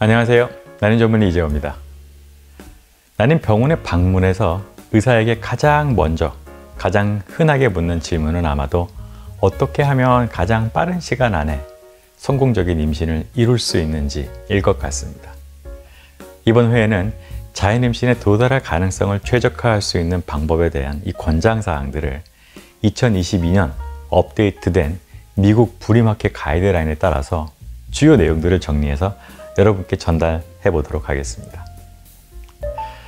안녕하세요. 나는 전문의 이재호입니다. 나는 병원에 방문해서 의사에게 가장 먼저, 가장 흔하게 묻는 질문은 아마도 어떻게 하면 가장 빠른 시간 안에 성공적인 임신을 이룰 수 있는지일 것 같습니다. 이번 회에는 자연 임신에 도달할 가능성을 최적화할 수 있는 방법에 대한 이 권장사항들을 2022년 업데이트된 미국 브리마켓 가이드라인에 따라서 주요 내용들을 정리해서 여러분께 전달해 보도록 하겠습니다.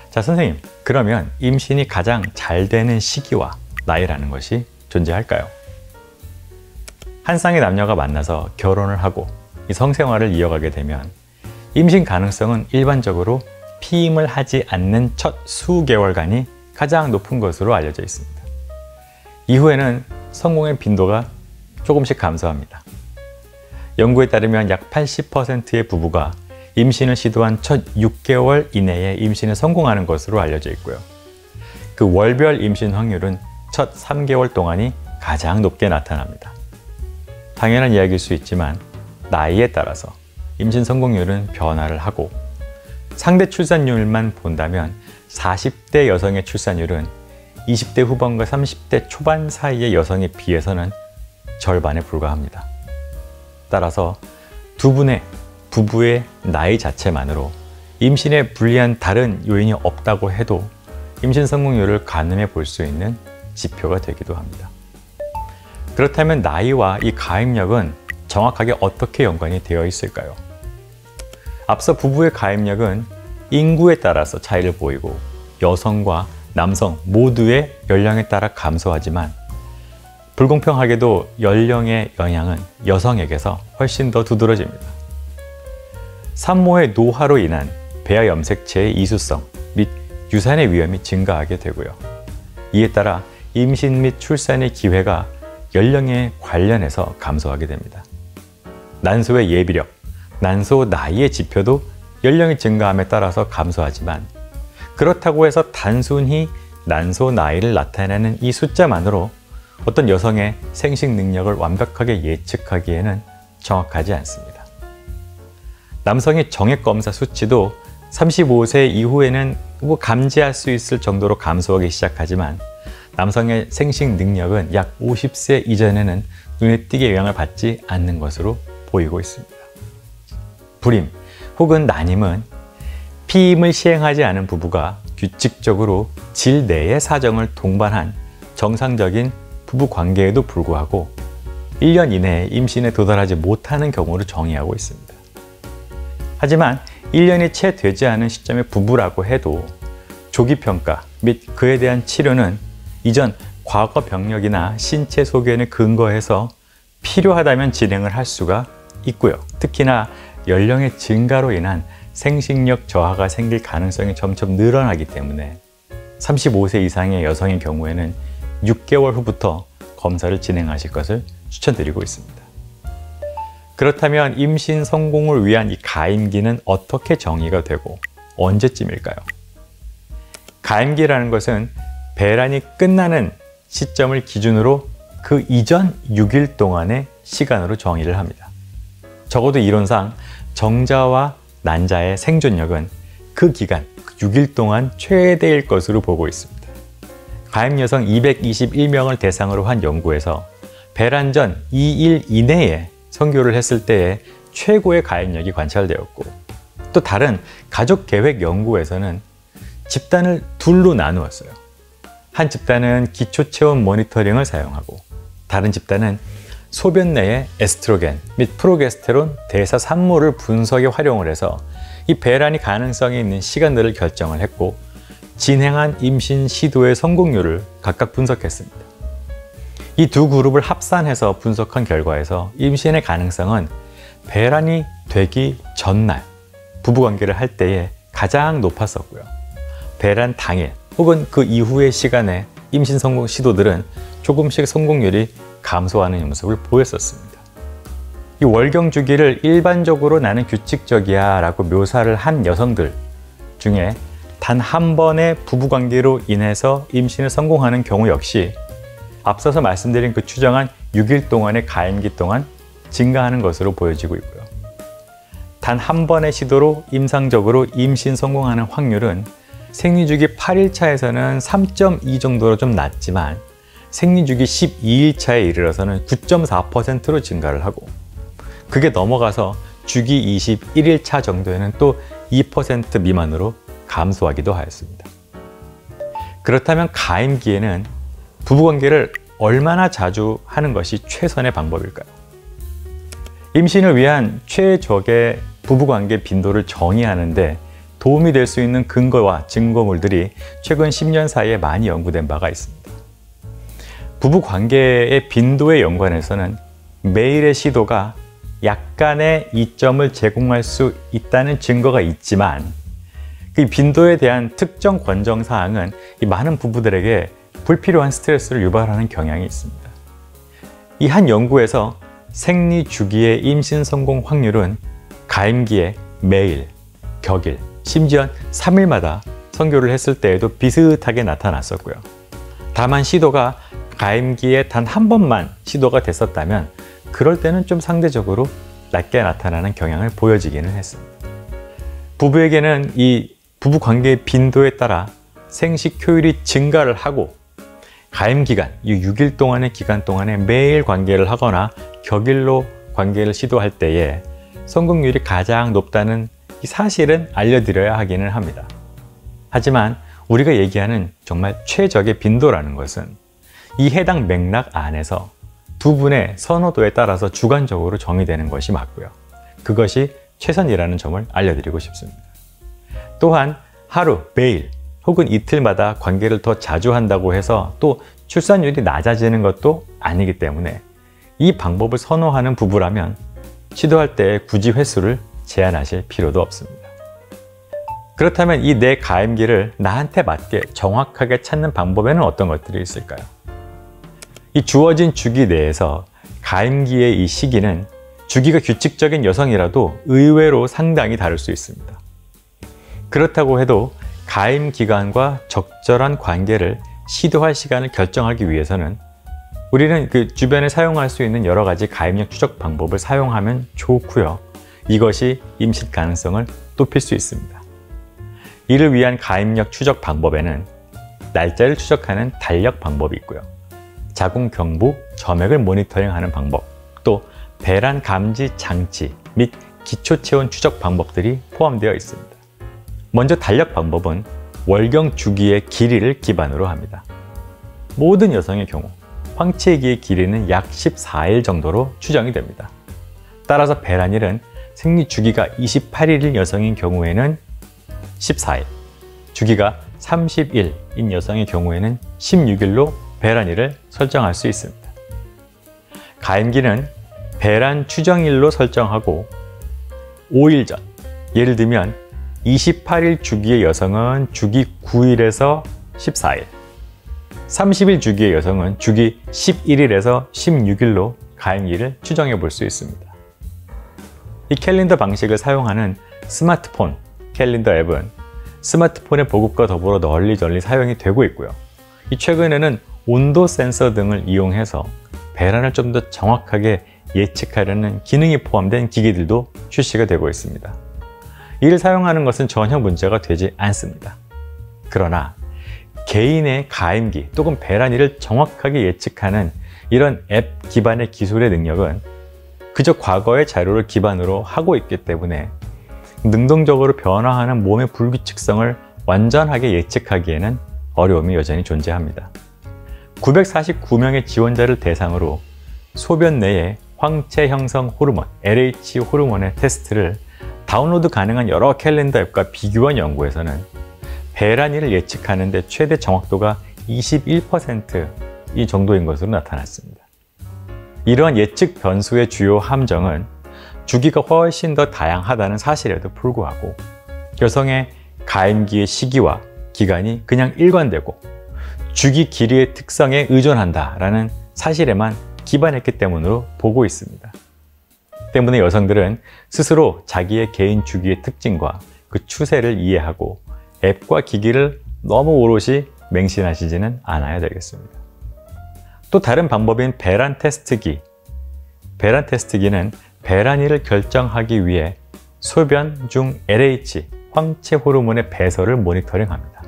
자, 선생님, 그러면 임신이 가장 잘 되는 시기와 나이라는 것이 존재할까요? 한 쌍의 남녀가 만나서 결혼을 하고 이 성생활을 이어가게 되면 임신 가능성은 일반적으로 피임을 하지 않는 첫 수개월간이 가장 높은 것으로 알려져 있습니다. 이후에는 성공의 빈도가 조금씩 감소합니다. 연구에 따르면 약 80%의 부부가 임신을 시도한 첫 6개월 이내에 임신에 성공하는 것으로 알려져 있고요. 그 월별 임신 확률은 첫 3개월 동안이 가장 높게 나타납니다. 당연한 이야기일 수 있지만 나이에 따라서 임신 성공률은 변화를 하고 상대 출산율만 본다면 40대 여성의 출산율은 20대 후반과 30대 초반 사이의 여성에 비해서는 절반에 불과합니다. 따라서 두 분의 부부의 나이 자체만으로 임신에 불리한 다른 요인이 없다고 해도 임신 성공률을 가늠해 볼 수 있는 지표가 되기도 합니다. 그렇다면 나이와 이 가임력은 정확하게 어떻게 연관이 되어 있을까요? 앞서 부부의 가임력은 인구에 따라서 차이를 보이고 여성과 남성 모두의 연령에 따라 감소하지만 불공평하게도 연령의 영향은 여성에게서 훨씬 더 두드러집니다. 산모의 노화로 인한 배아 염색체의 이수성 및 유산의 위험이 증가하게 되고요. 이에 따라 임신 및 출산의 기회가 연령에 관련해서 감소하게 됩니다. 난소의 예비력, 난소 나이의 지표도 연령이 증가함에 따라서 감소하지만 그렇다고 해서 단순히 난소 나이를 나타내는 이 숫자만으로 어떤 여성의 생식 능력을 완벽하게 예측하기에는 정확하지 않습니다. 남성의 정액검사 수치도 35세 이후에는 감지할 수 있을 정도로 감소하기 시작하지만 남성의 생식 능력은 약 50세 이전에는 눈에 띄게 영향을 받지 않는 것으로 보이고 있습니다. 불임 혹은 난임은 피임을 시행하지 않은 부부가 규칙적으로 질 내의 사정을 동반한 정상적인 부부 관계에도 불구하고 1년 이내에 임신에 도달하지 못하는 경우를 정의하고 있습니다. 하지만 1년이 채 되지 않은 시점의 부부라고 해도 조기평가 및 그에 대한 치료는 이전 과거 병력이나 신체 소견에 근거해서 필요하다면 진행을 할 수가 있고요. 특히나 연령의 증가로 인한 생식력 저하가 생길 가능성이 점점 늘어나기 때문에 35세 이상의 여성의 경우에는 6개월 후부터 검사를 진행하실 것을 추천드리고 있습니다. 그렇다면 임신 성공을 위한 이 가임기는 어떻게 정의가 되고 언제쯤일까요? 가임기라는 것은 배란이 끝나는 시점을 기준으로 그 이전 6일 동안의 시간으로 정의를 합니다. 적어도 이론상 정자와 난자의 생존력은 그 기간, 6일 동안 최대일 것으로 보고 있습니다. 가임 여성 221명을 대상으로 한 연구에서 배란 전 2일 이내에 성교를 했을 때의 최고의 가임력이 관찰되었고 또 다른 가족계획 연구에서는 집단을 둘로 나누었어요. 한 집단은 기초체온 모니터링을 사용하고 다른 집단은 소변 내의 에스트로겐 및 프로게스테론 대사 산모를 분석에 활용을 해서 이 배란이 가능성이 있는 시간들을 결정을 했고 진행한 임신 시도의 성공률을 각각 분석했습니다. 이 두 그룹을 합산해서 분석한 결과에서 임신의 가능성은 배란이 되기 전날 부부관계를 할 때에 가장 높았었고요. 배란 당일 혹은 그 이후의 시간에 임신 성공 시도들은 조금씩 성공률이 감소하는 모습을 보였었습니다. 이 월경 주기를 일반적으로 나는 규칙적이야 라고 묘사를 한 여성들 중에 단 한 번의 부부관계로 인해서 임신을 성공하는 경우 역시 앞서서 말씀드린 그 추정한 6일 동안의 가임기 동안 증가하는 것으로 보여지고 있고요. 단 한 번의 시도로 임상적으로 임신 성공하는 확률은 생리주기 8일차에서는 3.2 정도로 좀 낮지만 생리주기 12일차에 이르러서는 9.4%로 증가를 하고, 그게 넘어가서 주기 21일차 정도에는 또 2% 미만으로 감소하기도 하였습니다. 그렇다면 가임기에는 부부관계를 얼마나 자주 하는 것이 최선의 방법일까요? 임신을 위한 최적의 부부관계 빈도를 정의하는데 도움이 될 수 있는 근거와 증거물들이 최근 10년 사이에 많이 연구된 바가 있습니다. 부부관계의 빈도에 연관해서는 매일의 시도가 약간의 이점을 제공할 수 있다는 증거가 있지만, 그 빈도에 대한 특정 권정사항은 이 많은 부부들에게 불필요한 스트레스를 유발하는 경향이 있습니다. 이 한 연구에서 생리 주기의 임신 성공 확률은 가임기에 매일, 격일, 심지어 3일마다 선교를 했을 때에도 비슷하게 나타났었고요. 다만 시도가 가임기에 단 한 번만 시도가 됐었다면 그럴 때는 좀 상대적으로 낮게 나타나는 경향을 보여지기는 했습니다. 부부에게는 이 부부관계의 빈도에 따라 생식 효율이 증가를 하고, 가임기간, 이 6일 동안의 기간 동안에 매일 관계를 하거나 격일로 관계를 시도할 때에 성공률이 가장 높다는 이 사실은 알려드려야 하기는 합니다. 하지만 우리가 얘기하는 정말 최적의 빈도라는 것은 이 해당 맥락 안에서 두 분의 선호도에 따라서 주관적으로 정의되는 것이 맞고요. 그것이 최선이라는 점을 알려드리고 싶습니다. 또한 하루, 매일 혹은 이틀마다 관계를 더 자주 한다고 해서 또 출산율이 낮아지는 것도 아니기 때문에 이 방법을 선호하는 부부라면 시도할 때 굳이 횟수를 제한하실 필요도 없습니다. 그렇다면 이 내 가임기를 나한테 맞게 정확하게 찾는 방법에는 어떤 것들이 있을까요? 이 주어진 주기 내에서 가임기의 이 시기는 주기가 규칙적인 여성이라도 의외로 상당히 다를 수 있습니다. 그렇다고 해도 가임 기간과 적절한 관계를 시도할 시간을 결정하기 위해서는 우리는 그 주변에 사용할 수 있는 여러 가지 가임력 추적 방법을 사용하면 좋고요. 이것이 임신 가능성을 높일 수 있습니다. 이를 위한 가임력 추적 방법에는 날짜를 추적하는 달력 방법이 있고요. 자궁 경부, 점액을 모니터링하는 방법, 또 배란 감지 장치 및 기초 체온 추적 방법들이 포함되어 있습니다. 먼저 달력 방법은 월경 주기의 길이를 기반으로 합니다. 모든 여성의 경우 황체기의 길이는 약 14일 정도로 추정이 됩니다. 따라서 배란일은 생리 주기가 28일인 여성인 경우에는 14일, 주기가 30일인 여성의 경우에는 16일로 배란일을 설정할 수 있습니다. 가임기는 배란 추정일로 설정하고 5일 전, 예를 들면 28일 주기의 여성은 주기 9일에서 14일, 30일 주기의 여성은 주기 11일에서 16일로 가임기를 추정해 볼 수 있습니다. 이 캘린더 방식을 사용하는 스마트폰 캘린더 앱은 스마트폰의 보급과 더불어 널리 사용이 되고 있고요. 최근에는 온도 센서 등을 이용해서 배란을 좀 더 정확하게 예측하려는 기능이 포함된 기기들도 출시가 되고 있습니다. 이를 사용하는 것은 전혀 문제가 되지 않습니다. 그러나 개인의 가임기 또는 배란일을 정확하게 예측하는 이런 앱 기반의 기술의 능력은 그저 과거의 자료를 기반으로 하고 있기 때문에 능동적으로 변화하는 몸의 불규칙성을 완전하게 예측하기에는 어려움이 여전히 존재합니다. 949명의 지원자를 대상으로 소변 내의 황체 형성 호르몬, LH 호르몬의 테스트를 다운로드 가능한 여러 캘린더 앱과 비교한 연구에서는 배란일을 예측하는 데 최대 정확도가 21% 이 정도인 것으로 나타났습니다. 이러한 예측 변수의 주요 함정은 주기가 훨씬 더 다양하다는 사실에도 불구하고 여성의 가임기의 시기와 기간이 그냥 일관되고 주기 길이의 특성에 의존한다라는 사실에만 기반했기 때문으로 보고 있습니다. 때문에 여성들은 스스로 자기의 개인 주기의 특징과 그 추세를 이해하고 앱과 기기를 너무 오롯이 맹신하시지는 않아야 되겠습니다. 또 다른 방법인 배란 테스트기. 배란 테스트기는 배란일을 결정하기 위해 소변 중 LH, 황체 호르몬의 배설을 모니터링합니다.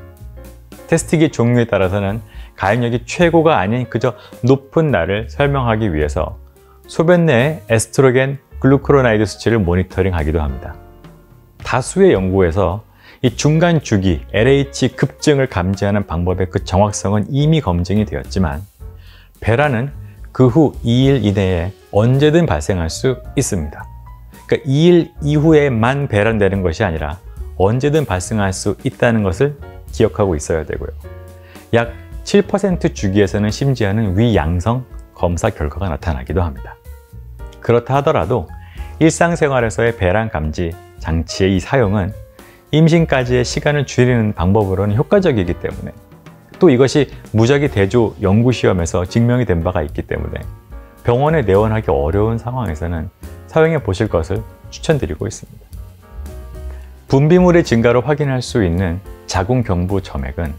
테스트기 종류에 따라서는 가입력이 최고가 아닌 그저 높은 날을 설명하기 위해서 소변 내의 에스트로겐 글루코로나이드 수치를 모니터링하기도 합니다. 다수의 연구에서 이 중간 주기 LH 급증을 감지하는 방법의 그 정확성은 이미 검증이 되었지만 배란은 그 후 2일 이내에 언제든 발생할 수 있습니다. 그러니까 2일 이후에만 배란되는 것이 아니라 언제든 발생할 수 있다는 것을 기억하고 있어야 되고요. 약 7% 주기에서는 심지어는 위양성 검사 결과가 나타나기도 합니다. 그렇다 하더라도 일상생활에서의 배란 감지 장치의 이 사용은 임신까지의 시간을 줄이는 방법으로는 효과적이기 때문에 또 이것이 무작위 대조 연구시험에서 증명이 된 바가 있기 때문에 병원에 내원하기 어려운 상황에서는 사용해 보실 것을 추천드리고 있습니다. 분비물의 증가로 확인할 수 있는 자궁경부 점액은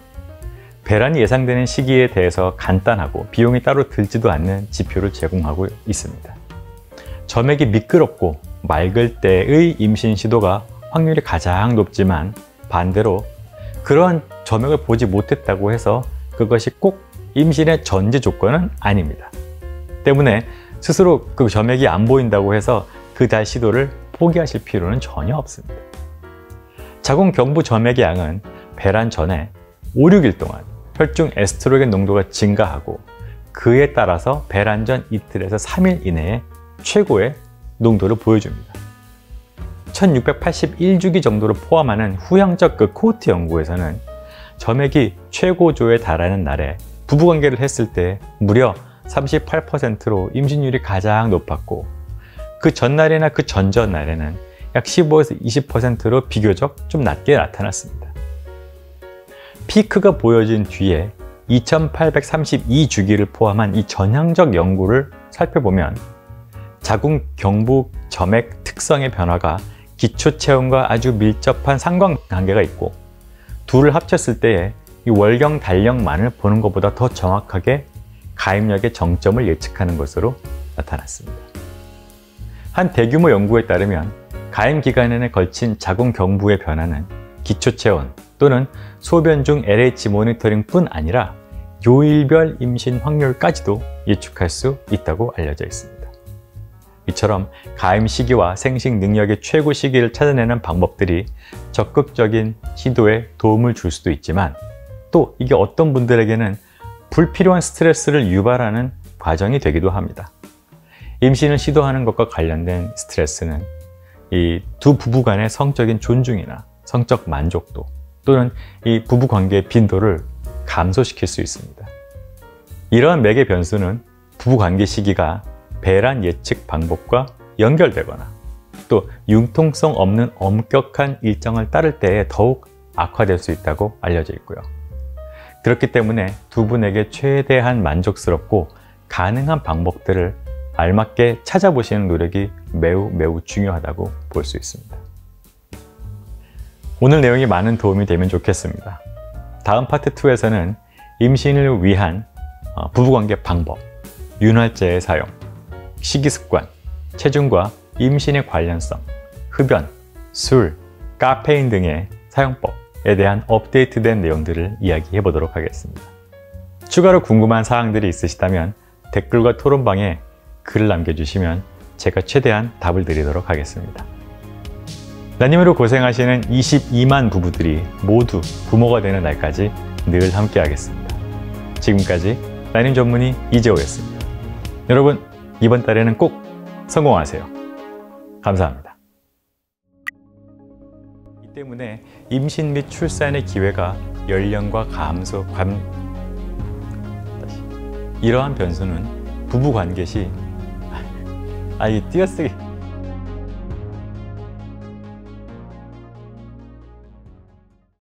배란이 예상되는 시기에 대해서 간단하고 비용이 따로 들지도 않는 지표를 제공하고 있습니다. 점액이 미끄럽고 맑을 때의 임신 시도가 확률이 가장 높지만 반대로 그러한 점액을 보지 못했다고 해서 그것이 꼭 임신의 전제 조건은 아닙니다. 때문에 스스로 그 점액이 안 보인다고 해서 그달 시도를 포기하실 필요는 전혀 없습니다. 자궁경부 점액의 양은 배란 전에 5, 6일 동안 혈중 에스트로겐 농도가 증가하고 그에 따라서 배란 전 이틀에서 3일 이내에 최고의 농도를 보여줍니다. 1681주기 정도를 포함하는 후형적 그 코호트 연구에서는 점액이 최고조에 달하는 날에 부부관계를 했을 때 무려 38%로 임신율이 가장 높았고 그 전날이나 그 전전날에는 약 15에서 20%로 비교적 좀 낮게 나타났습니다. 피크가 보여진 뒤에 2832주기를 포함한 이 전향적 연구를 살펴보면 자궁경부 점액 특성의 변화가 기초체온과 아주 밀접한 상관관계가 있고 둘을 합쳤을 때의 이 월경 달력만을 보는 것보다 더 정확하게 가입력의 정점을 예측하는 것으로 나타났습니다. 한 대규모 연구에 따르면 가임 기간에 걸친 자궁경부의 변화는 기초체온 또는 소변 중 LH 모니터링뿐 아니라 요일별 임신 확률까지도 예측할 수 있다고 알려져 있습니다. 이처럼 가임 시기와 생식 능력의 최고 시기를 찾아내는 방법들이 적극적인 시도에 도움을 줄 수도 있지만 또 이게 어떤 분들에게는 불필요한 스트레스를 유발하는 과정이 되기도 합니다. 임신을 시도하는 것과 관련된 스트레스는 이 두 부부 간의 성적인 존중이나 성적 만족도 또는 이 부부 관계의 빈도를 감소시킬 수 있습니다. 이러한 맥의 변수는 부부 관계 시기가 배란 예측 방법과 연결되거나 또 융통성 없는 엄격한 일정을 따를 때에 더욱 악화될 수 있다고 알려져 있고요. 그렇기 때문에 두 분에게 최대한 만족스럽고 가능한 방법들을 알맞게 찾아보시는 노력이 매우 중요하다고 볼 수 있습니다. 오늘 내용이 많은 도움이 되면 좋겠습니다. 다음 파트 2에서는 임신을 위한 부부관계 방법, 윤활제의 사용, 식이습관, 체중과 임신의 관련성, 흡연, 술, 카페인 등의 사용법에 대한 업데이트된 내용들을 이야기해 보도록 하겠습니다. 추가로 궁금한 사항들이 있으시다면 댓글과 토론방에 글을 남겨주시면 제가 최대한 답을 드리도록 하겠습니다. 난임으로 고생하시는 22만 부부들이 모두 부모가 되는 날까지 늘 함께 하겠습니다. 지금까지 난임 전문의 이재호였습니다. 여러분, 이번 달에는 꼭 성공하세요. 감사합니다. 이 때문에 임신 및 출산의 기회가 연령과 감소, 이러한 변수는 부부관계 시 띄어쓰기